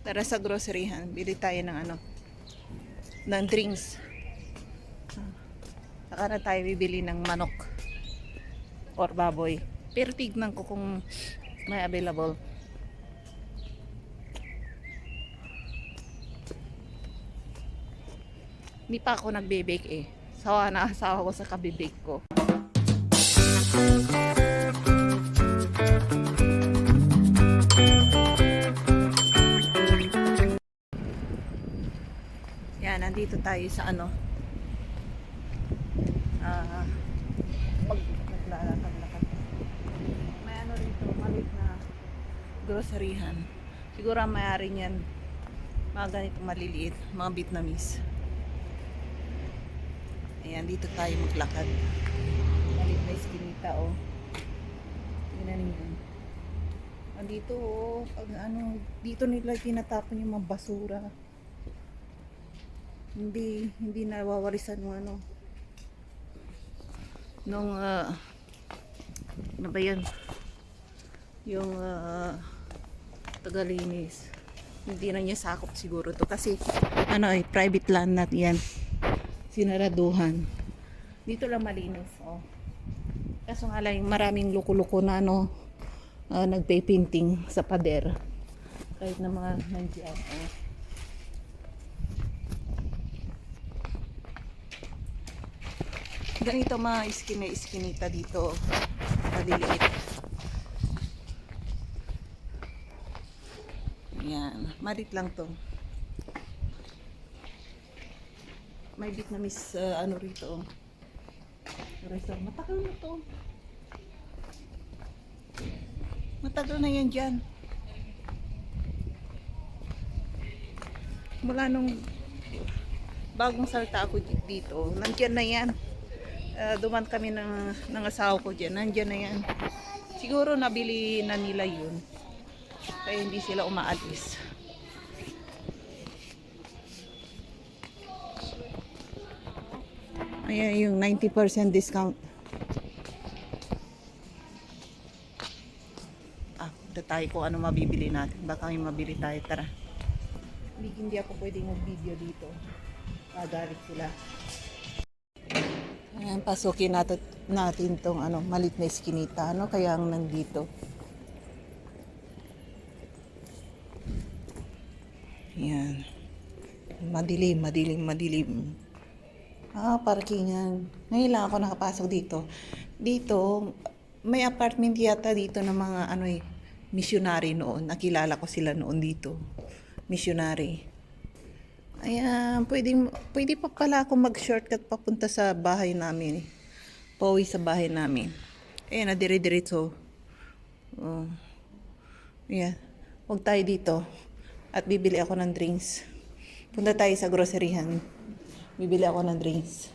Tara sa groceryhan, bili tayo ng ng drinks. Saka na tayo bibili ng manok or baboy. Pero tignan ko kung may available. Hindi pa ako nagbe-bake eh. Sawa na asawa ko sa kabibake ko. Yan, nandito tayo sa ah maglalakad-lakad. May rito, maliit na groceryhan. Siguro ang mayari niyan mga ganito maliliit, mga Vietnamese. Ayan, dito tayo maglakad. Maliit na iskinita, oh. Tingnan ninyo. Andito, oh, pag dito nila tinatapon yung mga basura. Hindi nawawalisan ng nung ano ba yan? Yung tagalinis. Hindi na niya sakop siguro to kasi private land na yan. Sinaraduhan. Dito lang malinis, oh. Kaso nga lang maraming luko-luko na nagpe-painting sa pader. Kahit na mga nandiyan, oh. Ganito mga iskinita dito, maliliit. Yan, malit lang to. May Vietnamese rito. Restaurant. Matagal na to. Matagal na yan dyan. Mula nung bagong salta ako dito, nandyan na yan. Duman kami ng asawa ko dyan. Nandyan na yan. Siguro nabili na nila yun. Kaya hindi sila umaalis. Ayan yung 90% discount. Punta tayo kung ano mabibili natin. Baka may mabili tayo. Tara. Hindi ako pwedeng mag-video dito. Magalit sila. Ayan, pasukin natin tong malit na iskinita. Kaya ang nandito. Ayan. Madilim. Parkingan. Ngayon lang ako nakapasok dito. Dito, may apartment yata dito ng mga missionary noon. Nakilala ko sila noon dito. Missionary. Ayan, pwede pa pala ako mag-shortcut papunta sa bahay namin. Pauwi sa bahay namin. Ayan, nadire-diretso. Oh. Ayan. Huwag tayo dito. At bibili ako ng drinks. Punta tayo sa groceryhan. Bibili ako ng drinks.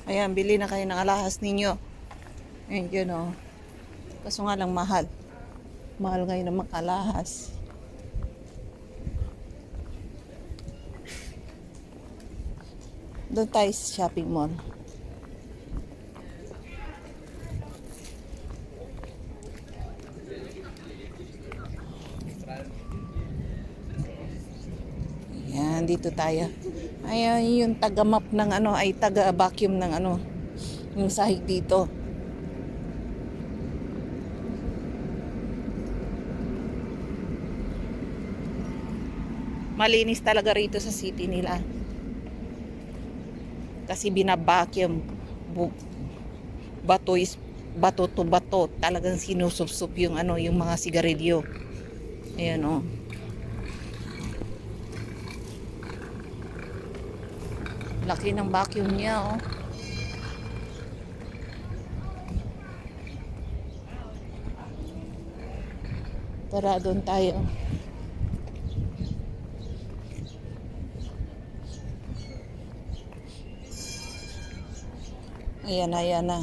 Ayan, bili na kayo ng alahas ninyo. Ayan, yun o. Kaso nga lang mahal. Mahal ngayon ng mga alahas. Doon tayo sa shopping mall. Ayan, dito tayo. Ayan, yung taga-map ng ay taga-vacuum ng yung sahig dito. Malinis talaga rito sa city nila. Kasi binabacuum. Bu- bato is bato to bato. Talagang sinusupsup yung ano, yung mga sigarilyo. Ayan oh. Laki ng vacuum niya oh. Tara doon tayo. Ayan na, ayan na.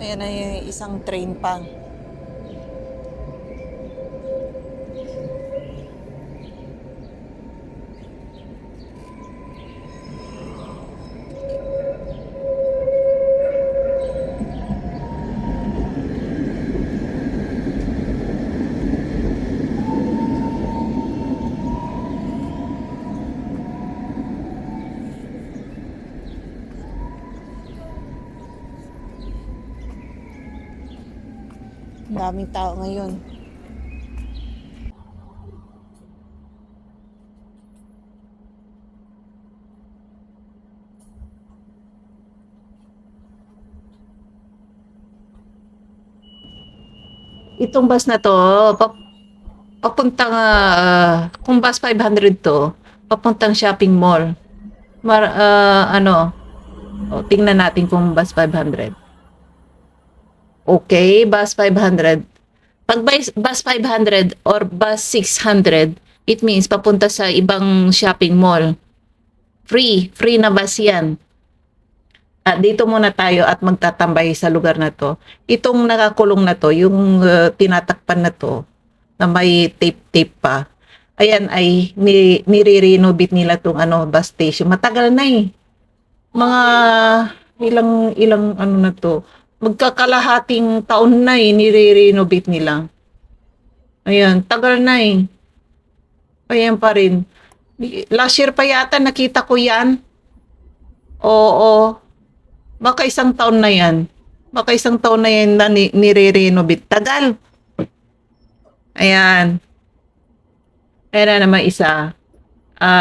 Ayan na yung isang train pa. Ang daming tao ngayon. Itong bus na to, papuntang, kung bus 500 to, papuntang shopping mall. Ano, tingnan natin kung bus 500. Okay, bus 500. Pag bus 500 or bus 600, it means papunta sa ibang shopping mall. Free na bus yan. At dito muna tayo at magtatambay sa lugar na to. Itong nakakulong na to, yung tinatakpan na to, na may tape-tape pa. Ayan ay nire-renovate nila tong ano, bus station. Matagal na eh. Mga ilang ano na to. Magkakalahating taon na eh, nire-renovate nila. Ayan, tagal na eh. Ayan pa rin. Last year pa yata nakita ko yan. Oo. Baka isang taon na yan. Baka isang taon na yan na nire-renovate. Tagal. Ayan. Ayan na naman isa.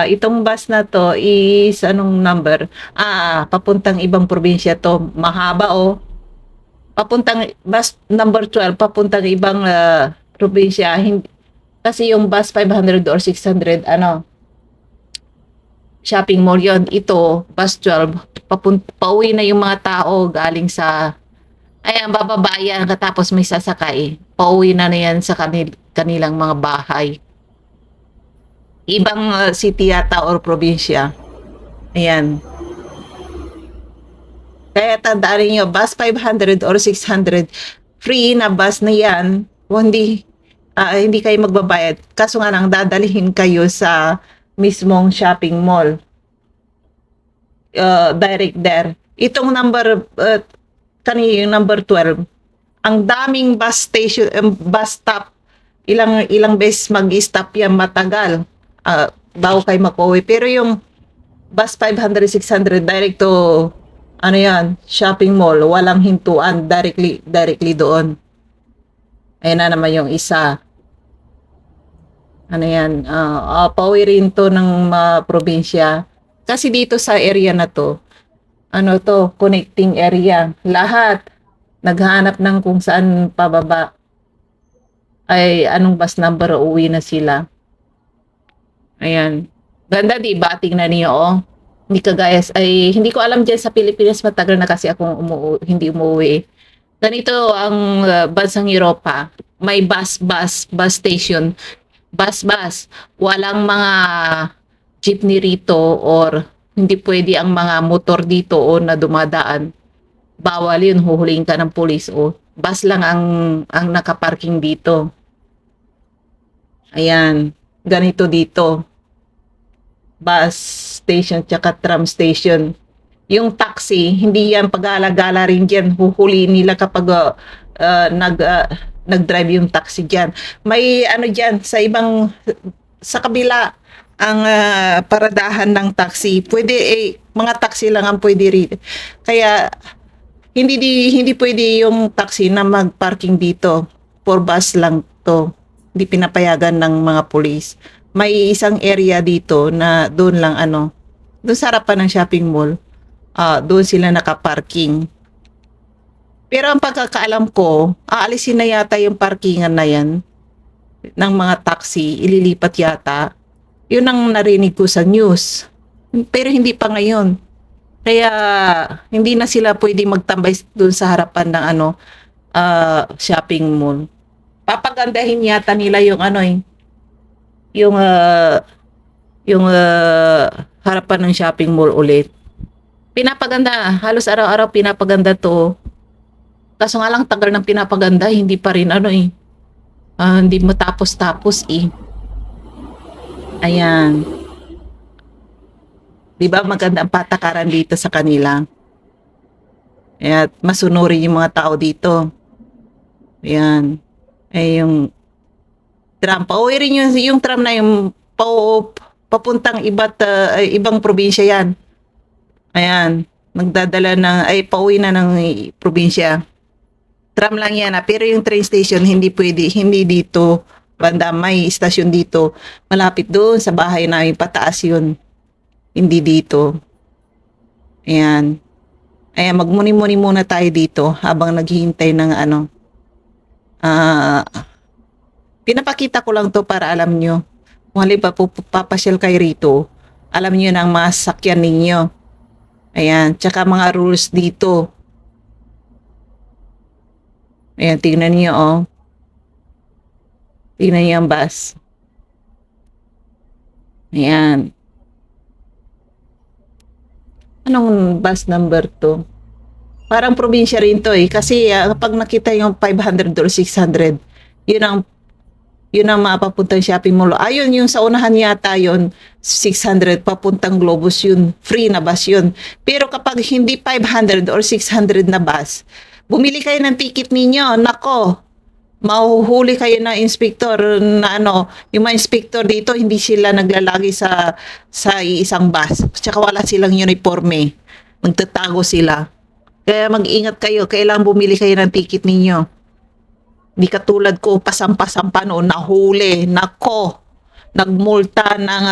Itong bus na to is anong number? Papuntang ibang probinsya to. Mahaba oh. Papuntang bus number 12, papuntang ibang probinsya. Kasi yung bus 500 or 600, ano, shopping mall yon. Ito, bus 12, pauwi na yung mga tao galing sa, ayan, bababayan, katapos may sasakay. Pauwi na yan sa kanilang mga bahay. Ibang city yata or probinsya. Ayan. Kaya tandaan niyo, bus 500 or 600, free na bus na yan. O hindi kayo magbabayad. Kaso nga lang, dadalhin kayo sa mismong shopping mall. Direct there. Itong yung number 12, ang daming bus station, bus stop. Ilang beses mag-stop yan, matagal. Bago kayo makauwi. Pero yung bus 500, 600, direct to ano yan, shopping mall, walang hintuan, directly doon. Ayan na naman yung isa. Ano yan, pauwi rin to ng probinsya. Kasi dito sa area na to, ano to, connecting area. Lahat, naghanap ng kung saan pababa. Ay, anong bus number, uwi na sila. Ayan. Ganda di ba? Tingnan niyo, oh. Hindi kagaya, hindi ko alam dyan sa Pilipinas, matagal na kasi akong hindi umuwi. Ganito ang bansang Europa. May bus station. Bus. Walang mga jeepney rito or hindi pwede ang mga motor dito o na dumadaan. Bawal yun, huhulihin ka ng pulis o. Bus lang ang nakaparking dito. Ayan. Ganito dito. Bus station tsaka tram station. Yung taxi, hindi yan pag-alagala rin dyan. Huhuliin nila kapag nag-drive yung taxi dyan. May ano dyan, sa kabila, ang paradahan ng taxi. Pwede Mga taxi lang ang pwede rito. Kaya hindi pwede yung taxi na mag-parking dito. For bus lang to. Hindi pinapayagan ng mga pulis. May isang area dito na doon lang doon sa harapan ng shopping mall. Doon sila nakaparking. Pero ang pagkakaalam ko, aalisin na yata yung parkingan na yan ng mga taxi, ililipat yata. Yun ang narinig ko sa news. Pero hindi pa ngayon. Kaya hindi na sila pwede magtambay doon sa harapan ng shopping mall. Papagandahin yata nila yung yung harapan ng shopping mall ulit. Pinapaganda, halos araw-araw pinapaganda to. Kaso nga lang tagal ng pinapaganda, hindi pa rin hindi matapos-tapos eh. Ayan. 'Di ba maganda ang patakaran dito sa kanila? At masunurin yung mga tao dito. Ayan. Yung tram. Pauwi rin yung tram na yung papuntang ibang probinsya yan. Ayan. Magdadala pauwi na ng probinsya. Tram lang yan pero yung train station hindi pwede, hindi dito. Banda may istasyon dito. Malapit doon sa bahay namin, pataas yun. Hindi dito. Ayan. Ayan, magmuni-muni muna tayo dito habang naghihintay ng pinapakita ko lang to para alam nyo. Kung halimbawa papasyal kayo rito, alam nyo na ang mga sakyan ninyo. Ayan, tsaka mga rules dito. Ayan, tingnan nyo Tingnan nyo ang bus. Ayan. Anong bus number to? Parang probinsya rin to eh. Kasi kapag nakita yung 500 or 600, yun ang mapapuntang shopping mall. Ayun, yung sa unahan yata yun, 600 papuntang Globus yun. Free na bus yun. Pero kapag hindi 500 or 600 na bus, bumili kayo ng ticket ninyo. Nako, mahuhuli kayo ng inspector na yung mga inspector dito, hindi sila naglalagi sa isang bus. Tsaka wala silang uniforme. Magtatago sila. Kaya mag-ingat kayo. Kailangan bumili kayo ng ticket ninyo. Di katulad ko, pasampa-sampa noon, nahuli, nako, nagmulta ng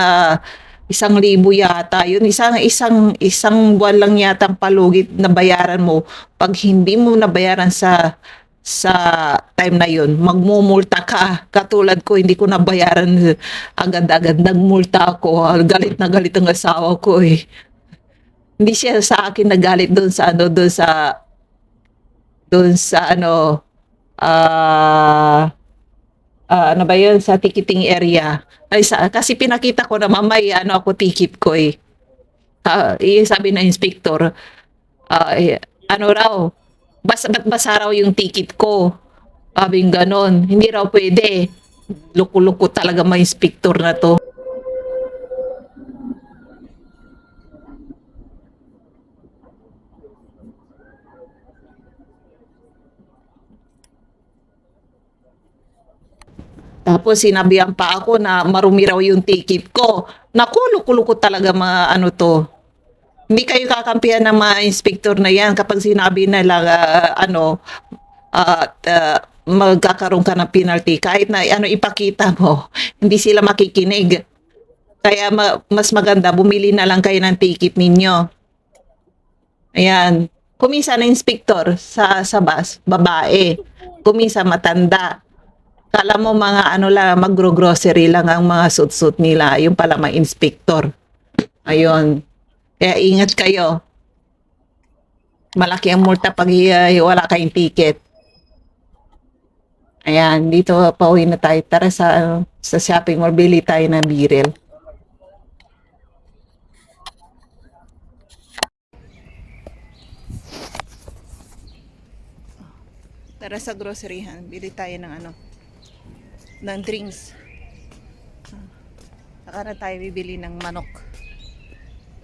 1,000 yata. Yun, isang buwan lang yata ang palugit na bayaran mo. Pag hindi mo nabayaran sa time na yun, magmumulta ka. Katulad ko, hindi ko nabayaran agad-agad, nagmulta ako. Galit na galit ang asawa ko eh. Hindi siya sa akin nagalit doon sa ano ba yun, sa ticketing area. Kasi pinakita ko na mamay, ako ticket ko eh. Sabi na inspector, raw, ba't basa raw yung ticket ko? Sabi ganon, hindi raw pwede. Luko-luko talaga mga inspector na to. Tapos sinabihan pa ako na marumi raw yung ticket ko. Naku, luko-luko talaga mga to. Hindi kayo kakampihan ng mga inspector na yan kapag sinabi nila magkakaroon ka ng penalty. Kahit na ipakita mo, hindi sila makikinig. Kaya mas maganda, bumili na lang kayo ng ticket ninyo. Ayan. Kumisa na inspector sa bus, babae. Kumisa matanda. Kala mo mga lang, magro-grocery lang ang mga suit-suit nila. Yung pala mga inspector. Ayun. Kaya ingat kayo. Malaki ang multa pag wala kayong ticket. Ayan, dito pauwi na tayo. Tara sa shopping mall, bili tayo ng birel. Tara sa groceryhan, bili tayo ng drinks. Saka na tayo bibili ng manok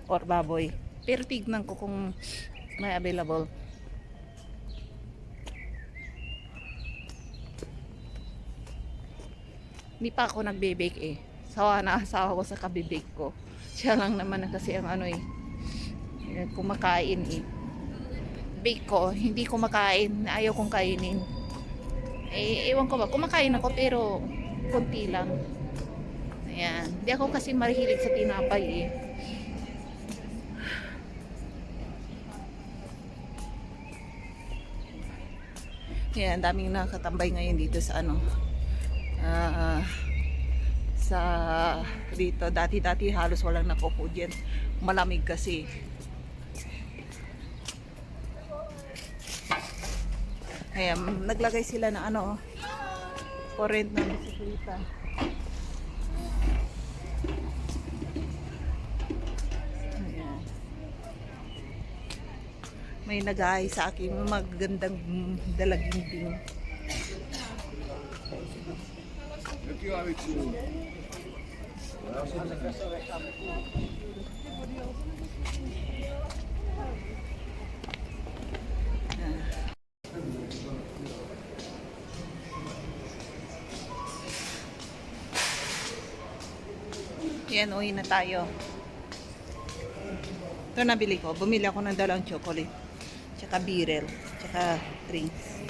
or baboy. Pero tignan ko kung may available. Hindi pa ako nagbe-bake eh. Sawa na asawa ko sa kabibake ko. Siya lang naman kasi ang Yan, kumakain eh. Bake ko, hindi kumakain. Ayaw kong kainin. Eh, ewan ko ba, kumakain ako pero konti lang. Ayan. Hindi ako kasi mahilig sa tinapay eh. Ayan, daming nakatambay ngayon dito sa ano. Ah, sa dito. Dati-dati halos walang nakupo dyan. Malamig kasi. Ayan, naglagay sila ng ano, for rent ng bisikleta. Ayan. May nag-aay sa akin, magagandang dalaginding. Yan, uwi na tayo. Ito nabili ko. Bumili ako ng dalawang chocolate. Tsaka birel. Tsaka drinks.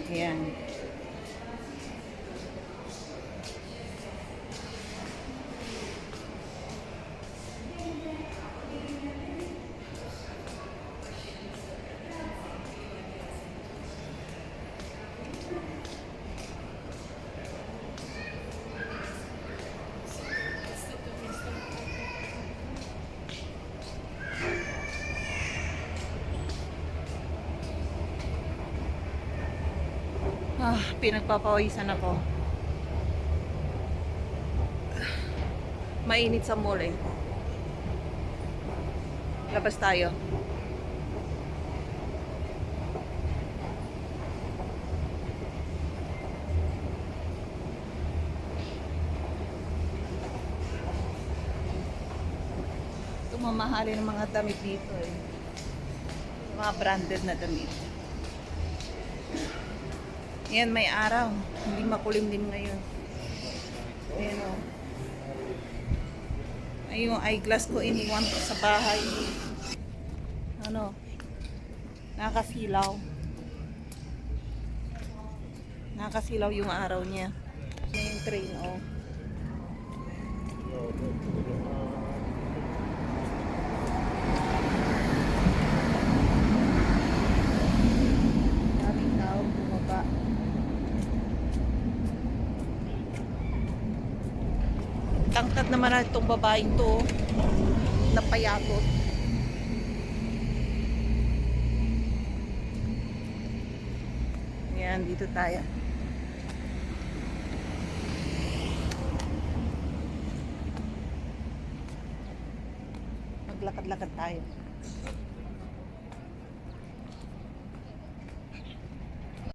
Ayan. Pinagpapawisan ako. Mainit sa mall eh. Labas tayo. Ito mamahalin ng mga damit dito eh. Mga branded na damit. Yan, may araw. Hindi makulimlim ngayon. Ayan o. Ay, yung eyeglass ko iniwan ko sa bahay. Ano? Nakasilaw. Nakasilaw yung araw niya. Yan yung train o. Daming tao bumaba. Tangkad naman na itong babaeng to, napayatot. Ayan, dito tayo. Maglakad-lakad tayo.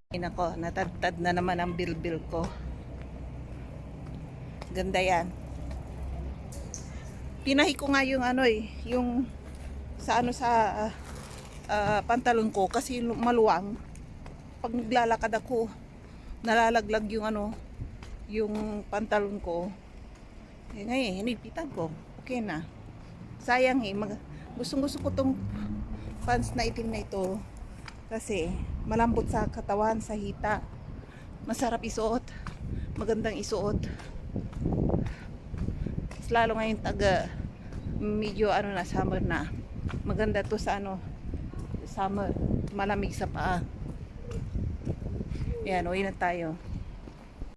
Ay nako, natadtad na naman ang bilbil ko. Ganda yan. Pinahi ko nga yung ano eh, yung sa ano sa pantalon ko kasi maluwang. Pag naglalakad ako, nalalaglag yung ano, yung pantalon ko. Eh ngayon, hinipitan ko. Okay na. Sayang eh, gustong-gusto ko tong pants na itim na ito kasi malambot sa katawan, sa hita. Masarap isuot. Magandang isuot. Lalo ngayon medyo ano na, summer na. Maganda to sa ano, summer, malamig sa paa. Yan, uwi na tayo.